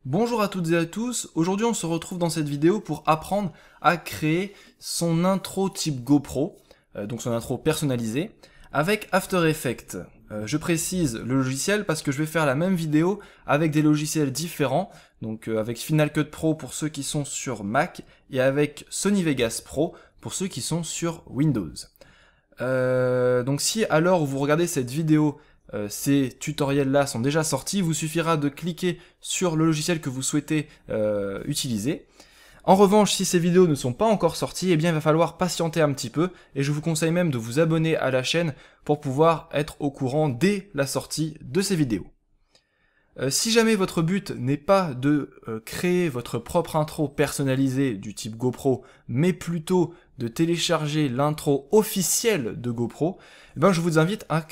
Bonjour à toutes et à tous, aujourd'hui on se retrouve dans cette vidéo pour apprendre à créer son intro type GoPro, donc son intro personnalisée, avec After Effects. Je précise le logiciel parce que je vais faire la même vidéo avec des logiciels différents, donc avec Final Cut Pro pour ceux qui sont sur Mac, et avec Sony Vegas Pro pour ceux qui sont sur Windows. Donc si à l'heure où vous regardez cette vidéo, ces tutoriels-là sont déjà sortis, il vous suffira de cliquer sur le logiciel que vous souhaitez utiliser. En revanche, si ces vidéos ne sont pas encore sorties, eh bien il va falloir patienter un petit peu, et je vous conseille même de vous abonner à la chaîne pour pouvoir être au courant dès la sortie de ces vidéos. Si jamais votre but n'est pas de créer votre propre intro personnalisée du type GoPro, mais plutôt de télécharger l'intro officielle de GoPro, eh ben je vous invite à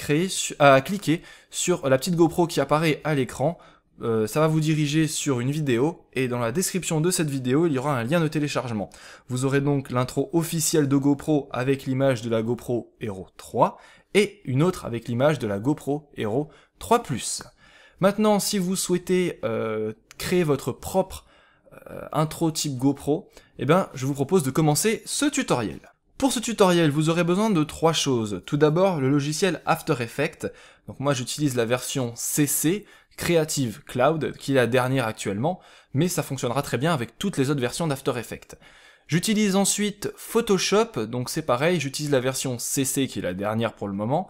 cliquer sur la petite GoPro qui apparaît à l'écran. Ça va vous diriger sur une vidéo, et dans la description de cette vidéo, il y aura un lien de téléchargement. Vous aurez donc l'intro officielle de GoPro avec l'image de la GoPro Hero 3, et une autre avec l'image de la GoPro Hero 3+. Maintenant, si vous souhaitez créer votre propre intro type GoPro, eh ben, je vous propose de commencer ce tutoriel. Pour ce tutoriel, vous aurez besoin de trois choses. Tout d'abord, le logiciel After Effects. Donc moi, j'utilise la version CC, Creative Cloud, qui est la dernière actuellement, mais ça fonctionnera très bien avec toutes les autres versions d'After Effects. J'utilise ensuite Photoshop, donc c'est pareil, j'utilise la version CC, qui est la dernière pour le moment,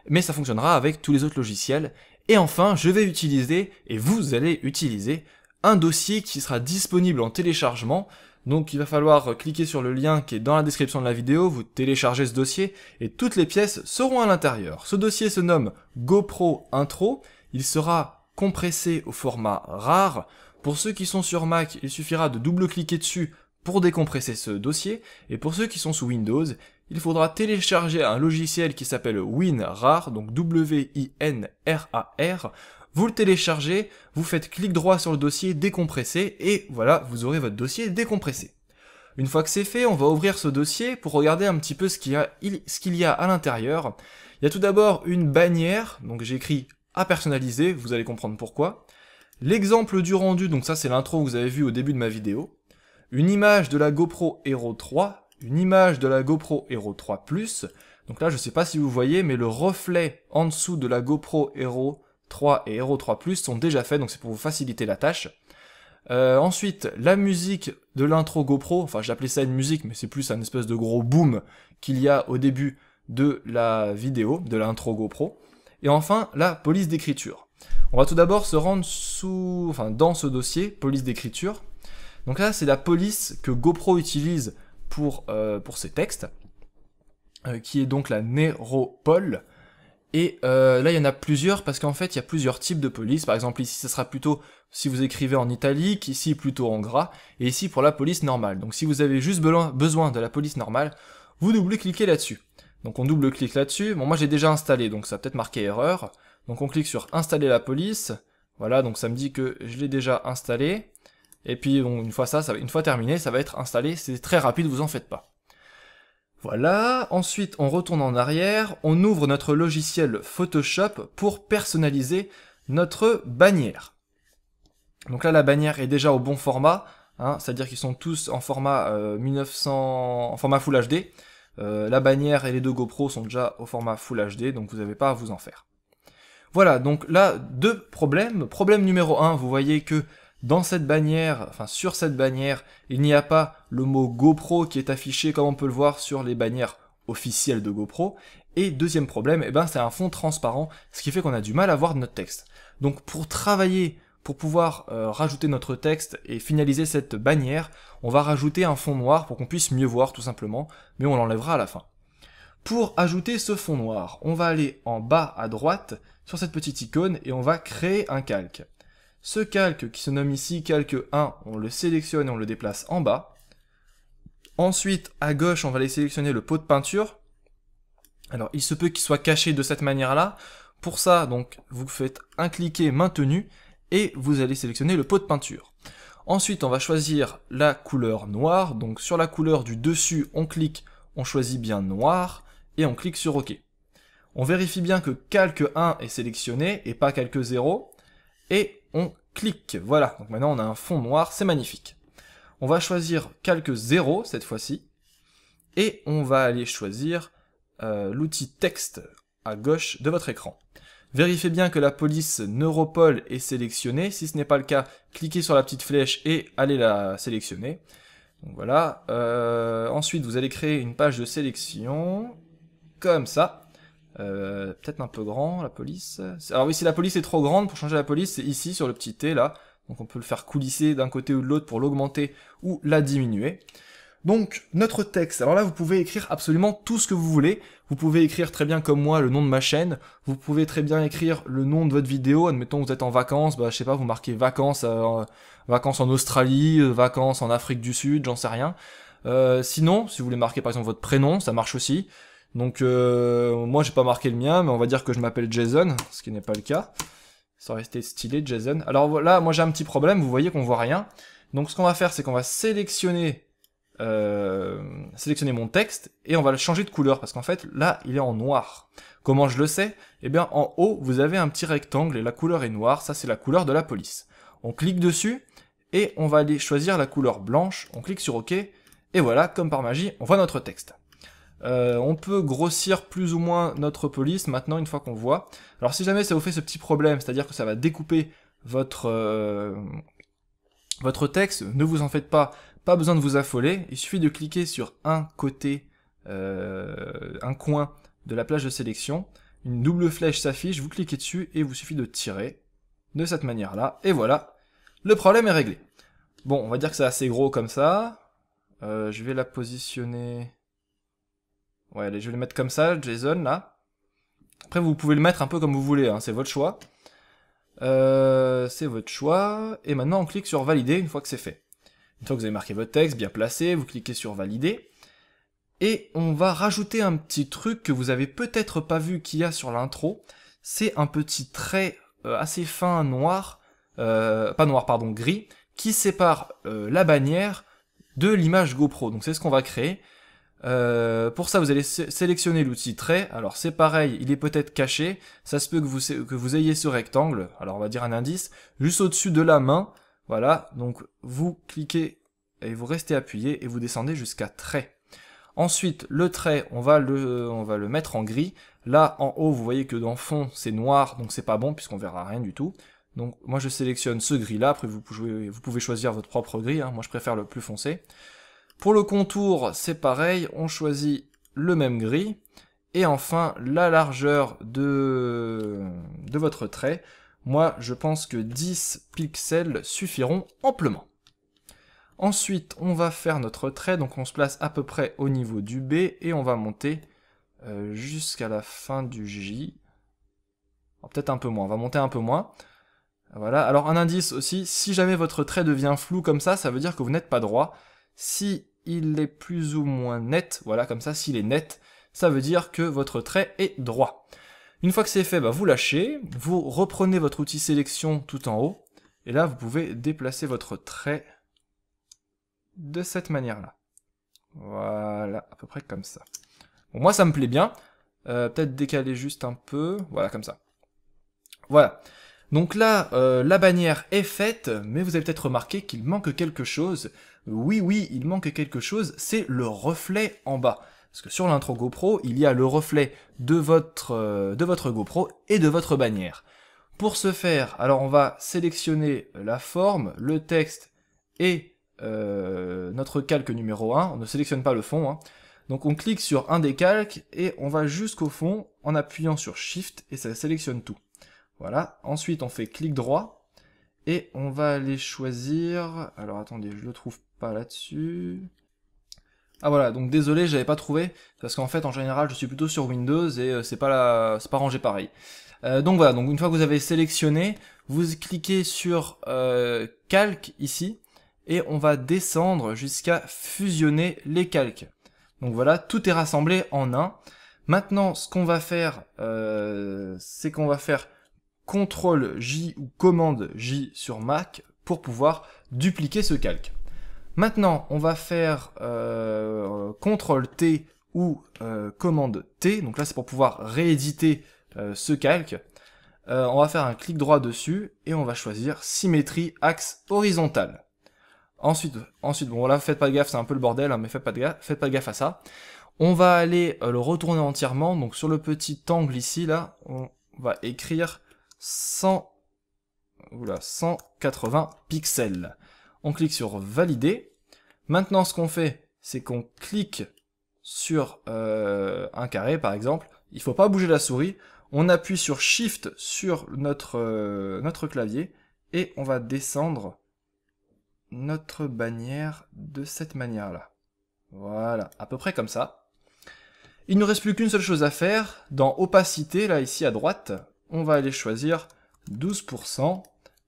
mais ça fonctionnera avec tous les autres logiciels. Et enfin, je vais utiliser, et vous allez utiliser, un dossier qui sera disponible en téléchargement. Donc il va falloir cliquer sur le lien qui est dans la description de la vidéo, vous téléchargez ce dossier, et toutes les pièces seront à l'intérieur. Ce dossier se nomme GoPro Intro, il sera compressé au format RAR. Pour ceux qui sont sur Mac, il suffira de double-cliquer dessus pour décompresser ce dossier, et pour ceux qui sont sous Windows, il faudra télécharger un logiciel qui s'appelle WinRAR, donc W-I-N-R-A-R, vous le téléchargez, vous faites clic droit sur le dossier décompressé, et voilà, vous aurez votre dossier décompressé. Une fois que c'est fait, on va ouvrir ce dossier pour regarder un petit peu ce qu'il y a à l'intérieur. Il y a tout d'abord une bannière, donc j'ai écrit à personnaliser, vous allez comprendre pourquoi. L'exemple du rendu, donc ça c'est l'intro que vous avez vu au début de ma vidéo. Une image de la GoPro Hero 3, une image de la GoPro Hero 3+, donc là je sais pas si vous voyez, mais le reflet en dessous de la GoPro Hero 3 et Hero 3+, sont déjà faits, donc c'est pour vous faciliter la tâche. Ensuite, la musique de l'intro GoPro, enfin j'appelais ça une musique, mais c'est plus un espèce de gros boom qu'il y a au début de la vidéo, de l'intro GoPro. Et enfin, la police d'écriture. On va tout d'abord se rendre dans ce dossier, police d'écriture. Donc là, c'est la police que GoPro utilise pour ses textes, qui est donc la Neropol. Et là, il y en a plusieurs, parce qu'en fait, il y a plusieurs types de police. Par exemple, ici, ça sera plutôt si vous écrivez en italique, ici, plutôt en gras, et ici, pour la police normale. Donc si vous avez juste besoin de la police normale, vous double-cliquez là-dessus. Donc on double-clique là-dessus. Bon, moi, j'ai déjà installé, donc ça a peut-être marqué erreur. Donc on clique sur « Installer la police ». Voilà, donc ça me dit que je l'ai déjà installé. Et puis, bon, une fois terminé, ça va être installé. C'est très rapide, vous en faites pas. Voilà, ensuite on retourne en arrière, on ouvre notre logiciel Photoshop pour personnaliser notre bannière. Donc là la bannière est déjà au bon format, hein, c'est-à-dire qu'ils sont tous en format en format Full HD. La bannière et les deux GoPro sont déjà au format Full HD, donc vous n'avez pas à vous en faire. Voilà, donc là, deux problèmes. Problème numéro 1, vous voyez que dans cette bannière, enfin sur cette bannière, il n'y a pas le mot GoPro qui est affiché comme on peut le voir sur les bannières officielles de GoPro. Et deuxième problème, eh ben c'est un fond transparent, ce qui fait qu'on a du mal à voir notre texte. Donc pour travailler, pour pouvoir rajouter notre texte et finaliser cette bannière, on va rajouter un fond noir pour qu'on puisse mieux voir tout simplement, mais on l'enlèvera à la fin. Pour ajouter ce fond noir, on va aller en bas à droite sur cette petite icône et on va créer un calque. Ce calque qui se nomme ici calque 1, on le sélectionne et on le déplace en bas. Ensuite, à gauche, on va aller sélectionner le pot de peinture. Alors, il se peut qu'il soit caché de cette manière-là. Pour ça, donc, vous faites un cliquet maintenu et vous allez sélectionner le pot de peinture. Ensuite, on va choisir la couleur noire. Donc, sur la couleur du dessus, on clique, on choisit bien noir et on clique sur OK. On vérifie bien que calque 1 est sélectionné et pas calque 0. Et on clique. Voilà, donc maintenant on a un fond noir, c'est magnifique. On va choisir calque 0 cette fois-ci, et on va aller choisir l'outil texte à gauche de votre écran. Vérifiez bien que la police Neuropol est sélectionnée. Si ce n'est pas le cas, cliquez sur la petite flèche et allez la sélectionner. Donc voilà. Ensuite, vous allez créer une page de sélection, comme ça. Peut-être un peu grand, la police. Alors oui, si la police est trop grande, pour changer la police, c'est ici, sur le petit T, là. Donc on peut le faire coulisser d'un côté ou de l'autre pour l'augmenter ou la diminuer. Donc, notre texte, alors là, vous pouvez écrire absolument tout ce que vous voulez. Vous pouvez écrire très bien comme moi le nom de ma chaîne. Vous pouvez très bien écrire le nom de votre vidéo. Admettons, vous êtes en vacances, bah, je sais pas, vous marquez vacances, vacances en Australie, vacances en Afrique du Sud, j'en sais rien. Sinon, si vous voulez marquer par exemple votre prénom, ça marche aussi. Donc, moi, j'ai pas marqué le mien, mais on va dire que je m'appelle Jason, ce qui n'est pas le cas. Ça aurait été stylé, Jason. Alors voilà, moi j'ai un petit problème, vous voyez qu'on voit rien. Donc, ce qu'on va faire, c'est qu'on va sélectionner mon texte et on va le changer de couleur parce qu'en fait là il est en noir. Comment je le sais? Eh bien en haut vous avez un petit rectangle et la couleur est noire, ça c'est la couleur de la police. On clique dessus et on va aller choisir la couleur blanche, on clique sur OK et voilà, comme par magie on voit notre texte. On peut grossir plus ou moins notre police maintenant une fois qu'on voit. Alors si jamais ça vous fait ce petit problème, c'est-à-dire que ça va découper votre texte, ne vous en faites pas. Pas besoin de vous affoler, il suffit de cliquer sur un côté, un coin de la plage de sélection, une double flèche s'affiche, vous cliquez dessus et vous suffit de tirer de cette manière-là, et voilà, le problème est réglé. Bon, on va dire que c'est assez gros comme ça, je vais la positionner, ouais, allez, je vais le mettre comme ça, Jason, là. Après, vous pouvez le mettre un peu comme vous voulez, hein, c'est votre choix. Et maintenant on clique sur valider une fois que c'est fait. Une fois que vous avez marqué votre texte, bien placé, vous cliquez sur valider, et on va rajouter un petit truc que vous avez peut-être pas vu qu'il y a sur l'intro, c'est un petit trait assez fin noir, pas noir pardon, gris, qui sépare la bannière de l'image GoPro, donc c'est ce qu'on va créer. Pour ça vous allez sélectionner l'outil trait, alors c'est pareil, il est peut-être caché, ça se peut que vous ayez ce rectangle, alors on va dire un indice, juste au-dessus de la main. Voilà, donc vous cliquez et vous restez appuyé et vous descendez jusqu'à trait. Ensuite, le trait, on va le mettre en gris. Là, en haut, vous voyez que dans le fond, c'est noir, donc c'est pas bon puisqu'on verra rien du tout. Donc moi, je sélectionne ce gris-là. Après, vous pouvez choisir votre propre gris. Hein. Moi, je préfère le plus foncé. Pour le contour, c'est pareil. On choisit le même gris. Et enfin, la largeur de votre trait. Moi, je pense que 10 pixels suffiront amplement. Ensuite, on va faire notre trait, donc on se place à peu près au niveau du B, et on va monter jusqu'à la fin du J. Peut-être un peu moins, on va monter un peu moins. Voilà, alors un indice aussi, si jamais votre trait devient flou comme ça veut dire que vous n'êtes pas droit. Si il est plus ou moins net, voilà, comme ça, s'il est net, ça veut dire que votre trait est droit. Une fois que c'est fait, bah, vous lâchez, vous reprenez votre outil sélection tout en haut, et là vous pouvez déplacer votre trait de cette manière-là. Voilà, à peu près comme ça. Bon, moi ça me plaît bien, peut-être décaler juste un peu, voilà, comme ça. Voilà. Donc là, la bannière est faite, mais vous avez peut-être remarqué qu'il manque quelque chose. Oui, il manque quelque chose, c'est le reflet en bas. Parce que sur l'intro GoPro, il y a le reflet de votre GoPro et de votre bannière. Pour ce faire, alors on va sélectionner la forme, le texte et notre calque numéro 1. On ne sélectionne pas le fond. Hein. Donc on clique sur un des calques et on va jusqu'au fond en appuyant sur Shift et ça sélectionne tout. Voilà. Ensuite on fait clic droit et on va aller choisir... Alors attendez, je le trouve pas là-dessus... Ah voilà, donc désolé, j'avais pas trouvé, parce qu'en fait, en général, je suis plutôt sur Windows et c'est pas rangé pareil. Donc voilà, donc une fois que vous avez sélectionné, vous cliquez sur calque ici, et on va descendre jusqu'à fusionner les calques. Donc voilà, tout est rassemblé en un. Maintenant, ce qu'on va faire, c'est qu'on va faire CTRL J ou commande J sur Mac pour pouvoir dupliquer ce calque. Maintenant, on va faire CTRL-T ou commande T, donc là c'est pour pouvoir rééditer ce calque. on va faire un clic droit dessus, et on va choisir symétrie axe horizontal. Ensuite, bon là, faites pas gaffe, c'est un peu le bordel, hein, mais faites pas gaffe à ça. On va aller le retourner entièrement, donc sur le petit angle ici, là, on va écrire 180 pixels. On clique sur valider. Maintenant, ce qu'on fait, c'est qu'on clique sur un carré, par exemple. Il faut pas bouger la souris. On appuie sur Shift sur notre clavier, et on va descendre notre bannière de cette manière-là. Voilà, à peu près comme ça. Il ne nous reste plus qu'une seule chose à faire. Dans opacité, là, ici à droite, on va aller choisir 12%.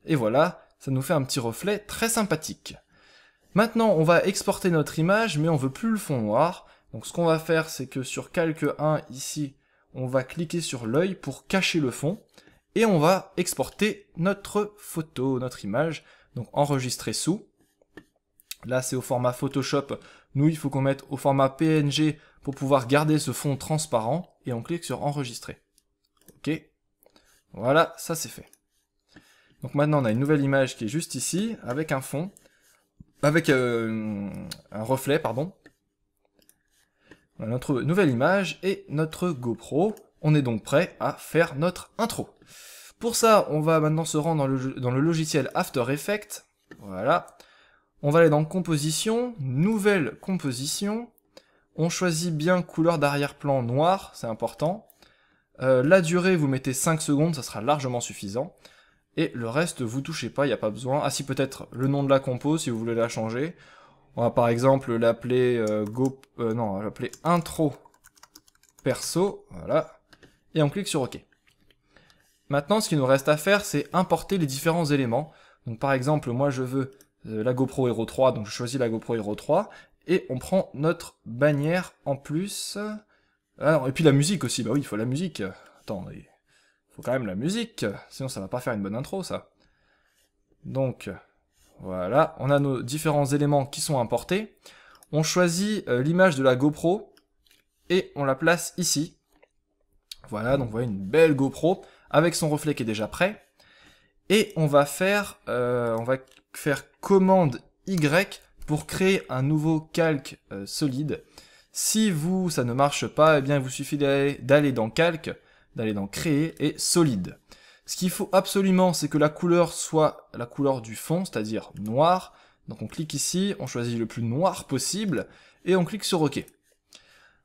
Et voilà, ça nous fait un petit reflet très sympathique. Maintenant, on va exporter notre image, mais on veut plus le fond noir. Donc ce qu'on va faire, c'est que sur Calque 1, ici, on va cliquer sur l'œil pour cacher le fond. Et on va exporter notre photo, notre image. Donc enregistrer sous. Là, c'est au format Photoshop. Nous, il faut qu'on mette au format PNG pour pouvoir garder ce fond transparent. Et on clique sur enregistrer. Ok. Voilà, ça c'est fait. Donc maintenant, on a une nouvelle image qui est juste ici, avec un fond, avec un reflet, pardon. On a notre nouvelle image et notre GoPro. On est donc prêt à faire notre intro. Pour ça, on va maintenant se rendre dans le logiciel After Effects. Voilà. On va aller dans Composition, Nouvelle Composition. On choisit bien couleur d'arrière-plan noir, c'est important. La durée, vous mettez 5 secondes, ça sera largement suffisant. Et le reste, vous touchez pas, il n'y a pas besoin. Ah si, peut-être le nom de la compo, si vous voulez la changer. On va par exemple l'appeler on va l'appeler Intro Perso, voilà. Et on clique sur OK. Maintenant, ce qu'il nous reste à faire, c'est importer les différents éléments. Donc par exemple, moi je veux la GoPro Hero 3, donc je choisis la GoPro Hero 3, et on prend notre bannière en plus. Ah, et puis la musique aussi, bah oui, il faut la musique. Attends, il faut quand même la musique, sinon ça va pas faire une bonne intro, ça. Donc, voilà, on a nos différents éléments qui sont importés. On choisit l'image de la GoPro, et on la place ici. Voilà, donc vous voyez une belle GoPro, avec son reflet qui est déjà prêt. Et on va faire commande Y pour créer un nouveau calque solide. Si ça ne marche pas, eh bien il vous suffit d'aller dans calque, d'aller dans créer et solide. Ce qu'il faut absolument, c'est que la couleur soit la couleur du fond, c'est-à-dire noir. Donc on clique ici, on choisit le plus noir possible et on clique sur OK.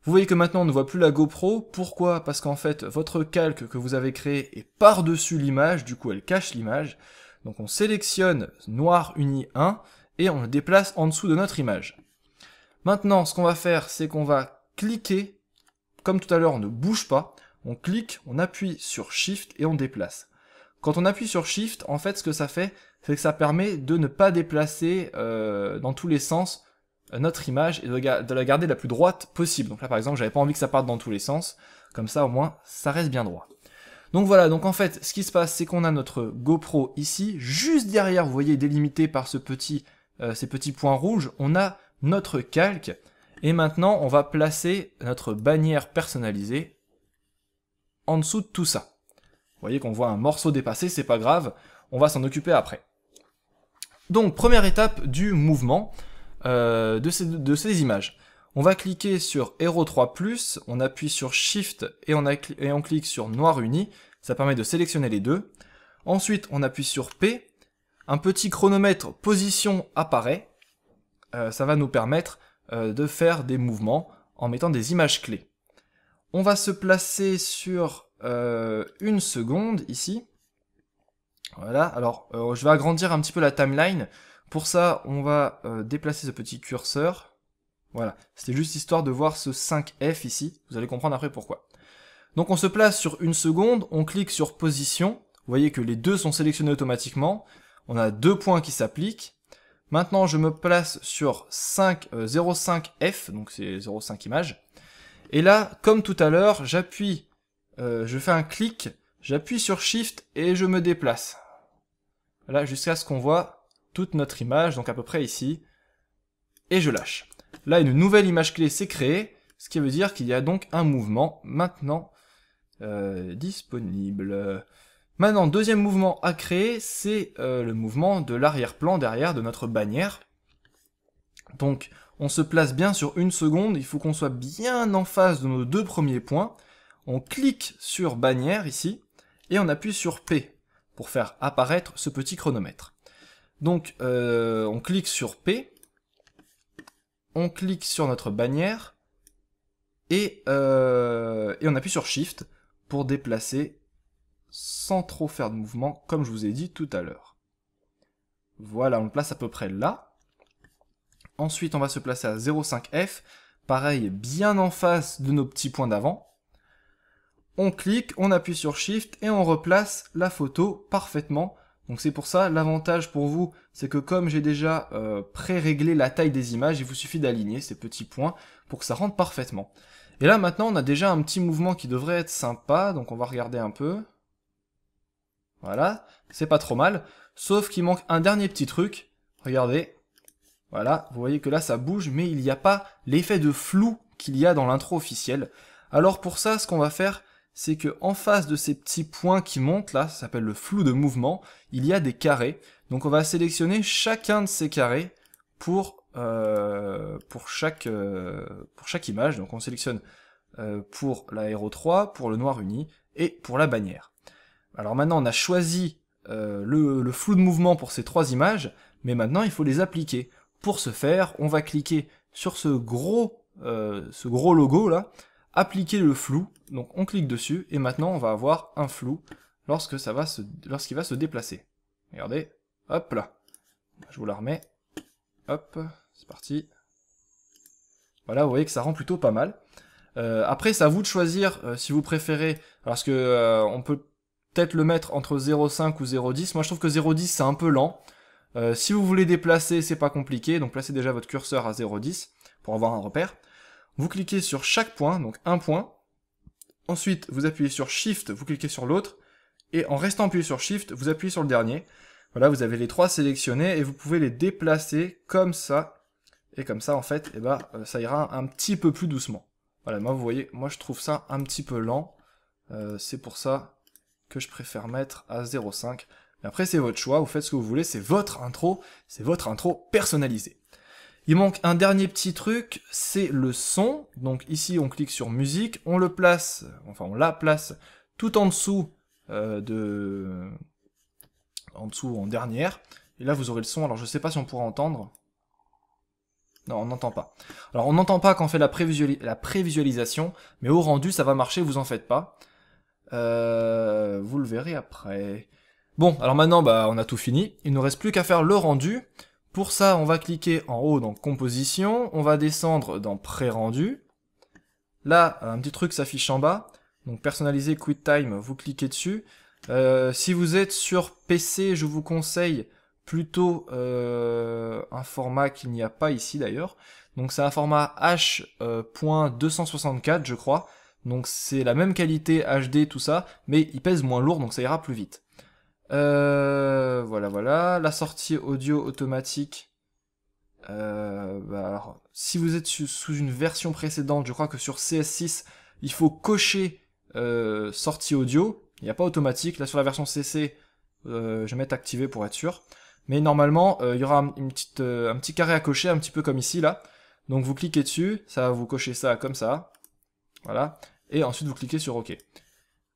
Vous voyez que maintenant on ne voit plus la GoPro. Pourquoi? Parce qu'en fait, votre calque que vous avez créé est par-dessus l'image, du coup elle cache l'image. Donc on sélectionne Noir Uni 1 et on le déplace en dessous de notre image. Maintenant, ce qu'on va faire, c'est qu'on va cliquer, comme tout à l'heure, on ne bouge pas, on clique, on appuie sur Shift et on déplace. Quand on appuie sur Shift, en fait, ce que ça fait, c'est que ça permet de ne pas déplacer dans tous les sens notre image et de la garder la plus droite possible. Donc là, par exemple, j'avais pas envie que ça parte dans tous les sens, comme ça, au moins, ça reste bien droit. Donc voilà, donc en fait, ce qui se passe, c'est qu'on a notre GoPro ici, juste derrière, vous voyez, délimité par ces petits points rouges, on a notre calque, et maintenant, on va placer notre bannière personnalisée en dessous de tout ça. Vous voyez qu'on voit un morceau dépassé, c'est pas grave, on va s'en occuper après. Donc, première étape du mouvement de ces images. On va cliquer sur Hero 3+, on appuie sur Shift et on clique sur Noir Uni, ça permet de sélectionner les deux. Ensuite, on appuie sur P, un petit chronomètre position apparaît, ça va nous permettre de faire des mouvements en mettant des images clés. On va se placer sur 1 seconde ici. Voilà, alors je vais agrandir un petit peu la timeline. Pour ça, on va déplacer ce petit curseur. Voilà, c'était juste histoire de voir ce 5F ici. Vous allez comprendre après pourquoi. Donc on se place sur 1 seconde, on clique sur position. Vous voyez que les deux sont sélectionnés automatiquement. On a 2 points qui s'appliquent. Maintenant, je me place sur 0,5F, donc c'est 0,5 images. Et là, comme tout à l'heure, j'appuie, je fais un clic, j'appuie sur Shift et je me déplace. Là, jusqu'à ce qu'on voit toute notre image, donc à peu près ici. Et je lâche. Là, une nouvelle image clé s'est créée, ce qui veut dire qu'il y a donc un mouvement maintenant disponible. Maintenant, deuxième mouvement à créer, c'est le mouvement de l'arrière-plan derrière de notre bannière. Donc, on se place bien sur 1 seconde, il faut qu'on soit bien en face de nos 2 premiers points. On clique sur bannière ici, et on appuie sur P pour faire apparaître ce petit chronomètre. Donc, on clique sur P, on clique sur notre bannière, et on appuie sur Shift pour déplacer sans trop faire de mouvement, comme je vous ai dit tout à l'heure. Voilà, on le place à peu près là. Ensuite, on va se placer à 0,5F, pareil, bien en face de nos petits points d'avant. On clique, on appuie sur Shift, et on replace la photo parfaitement. Donc c'est pour ça, l'avantage pour vous, c'est que comme j'ai déjà pré-réglé la taille des images, il vous suffit d'aligner ces petits points pour que ça rentre parfaitement. Et là, maintenant, on a déjà un petit mouvement qui devrait être sympa, donc on va regarder un peu. Voilà, c'est pas trop mal, sauf qu'il manque un dernier petit truc, regardez, voilà, vous voyez que là ça bouge, mais il n'y a pas l'effet de flou qu'il y a dans l'intro officielle. Alors pour ça, ce qu'on va faire, c'est que en face de ces petits points qui montent, là, ça s'appelle le flou de mouvement, il y a des carrés, donc on va sélectionner chacun de ces carrés pour chaque image, donc on sélectionne pour l'aéro 3, pour le noir uni, et pour la bannière. Alors maintenant, on a choisi le flou de mouvement pour ces 3 images, mais maintenant, il faut les appliquer. Pour ce faire, on va cliquer sur ce gros logo là, appliquer le flou, donc on clique dessus, et maintenant, on va avoir un flou lorsqu'il va se déplacer. Regardez, hop là. Je vous la remets. Hop, c'est parti. Voilà, vous voyez que ça rend plutôt pas mal. Après, c'est à vous de choisir si vous préférez, parce que on peut peut-être le mettre entre 0,5 ou 0,10. Moi, je trouve que 0,10, c'est un peu lent. Si vous voulez déplacer, c'est pas compliqué. Donc, placez déjà votre curseur à 0,10 pour avoir un repère. Vous cliquez sur chaque point, donc un point. Ensuite, vous appuyez sur Shift, vous cliquez sur l'autre. Et en restant appuyé sur Shift, vous appuyez sur le dernier. Voilà, vous avez les 3 sélectionnés et vous pouvez les déplacer comme ça. Et comme ça, en fait, ça ira un petit peu plus doucement. Voilà, moi, vous voyez, moi, je trouve ça un petit peu lent. C'est pour ça que je préfère mettre à 0,5. Mais après, c'est votre choix, vous faites ce que vous voulez, c'est votre intro personnalisée. Il manque un dernier petit truc, c'est le son. Donc ici, on clique sur musique, on la place tout en dessous en dernière. Et là, vous aurez le son. Alors, je sais pas si on pourra entendre. Non, on n'entend pas. Alors, on n'entend pas quand on fait la prévisualisation, mais au rendu, ça va marcher, vous en faites pas. Vous le verrez après. Bon, alors maintenant, on a tout fini. Il ne nous reste plus qu'à faire le rendu. Pour ça, on va cliquer en haut dans Composition. On va descendre dans Pré-rendu. Là, un petit truc s'affiche en bas. Donc, Personnaliser QuickTime, vous cliquez dessus. Si vous êtes sur PC, je vous conseille plutôt un format qu'il n'y a pas ici d'ailleurs. Donc, c'est un format H.264, je crois. Donc c'est la même qualité HD, tout ça, mais il pèse moins lourd, donc ça ira plus vite. Voilà. La sortie audio automatique. Alors, si vous êtes sous une version précédente, je crois que sur CS6, il faut cocher sortie audio. Il n'y a pas automatique. Là, sur la version CC, je vais mettre activé pour être sûr. Mais normalement, il y aura un petit carré à cocher, un petit peu comme ici, là. Donc vous cliquez dessus, ça va vous cocher ça comme ça. Voilà, et ensuite vous cliquez sur OK.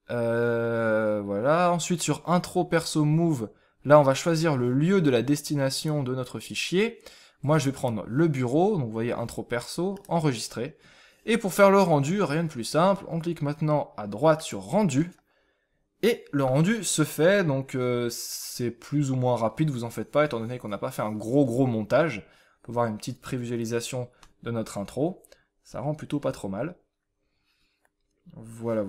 Voilà, ensuite sur Intro Perso Move, là on va choisir le lieu de la destination de notre fichier. Moi je vais prendre le bureau, donc vous voyez Intro Perso, enregistrer. Et pour faire le rendu, rien de plus simple, on clique maintenant à droite sur Rendu. Et le rendu se fait, donc c'est plus ou moins rapide, vous en faites pas, étant donné qu'on n'a pas fait un gros montage. On peut voir une petite prévisualisation de notre intro. Ça rend plutôt pas trop mal. Voilà.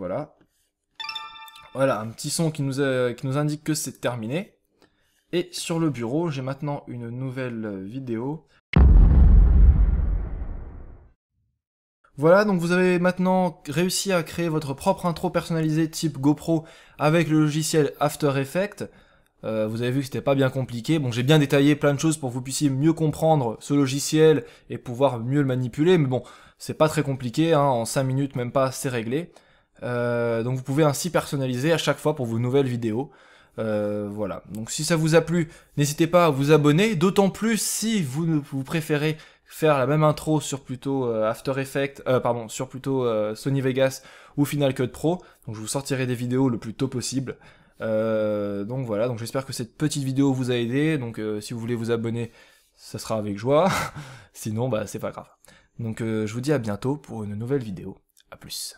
Voilà, un petit son qui nous indique que c'est terminé. Et sur le bureau, j'ai maintenant une nouvelle vidéo. Voilà, donc vous avez maintenant réussi à créer votre propre intro personnalisée type GoPro avec le logiciel After Effects. Vous avez vu que c'était pas bien compliqué. Bon, j'ai bien détaillé plein de choses pour que vous puissiez mieux comprendre ce logiciel et pouvoir mieux le manipuler, mais bon, c'est pas très compliqué, hein, en 5 minutes, même pas, c'est réglé. Donc vous pouvez ainsi personnaliser à chaque fois pour vos nouvelles vidéos. Voilà, donc si ça vous a plu, n'hésitez pas à vous abonner, d'autant plus si vous préférez faire la même intro sur plutôt After Effects, sur plutôt Sony Vegas ou Final Cut Pro, donc je vous sortirai des vidéos le plus tôt possible. Donc voilà, donc j'espère que cette petite vidéo vous a aidé, donc si vous voulez vous abonner, ça sera avec joie, sinon bah c'est pas grave. Donc je vous dis à bientôt pour une nouvelle vidéo, à plus.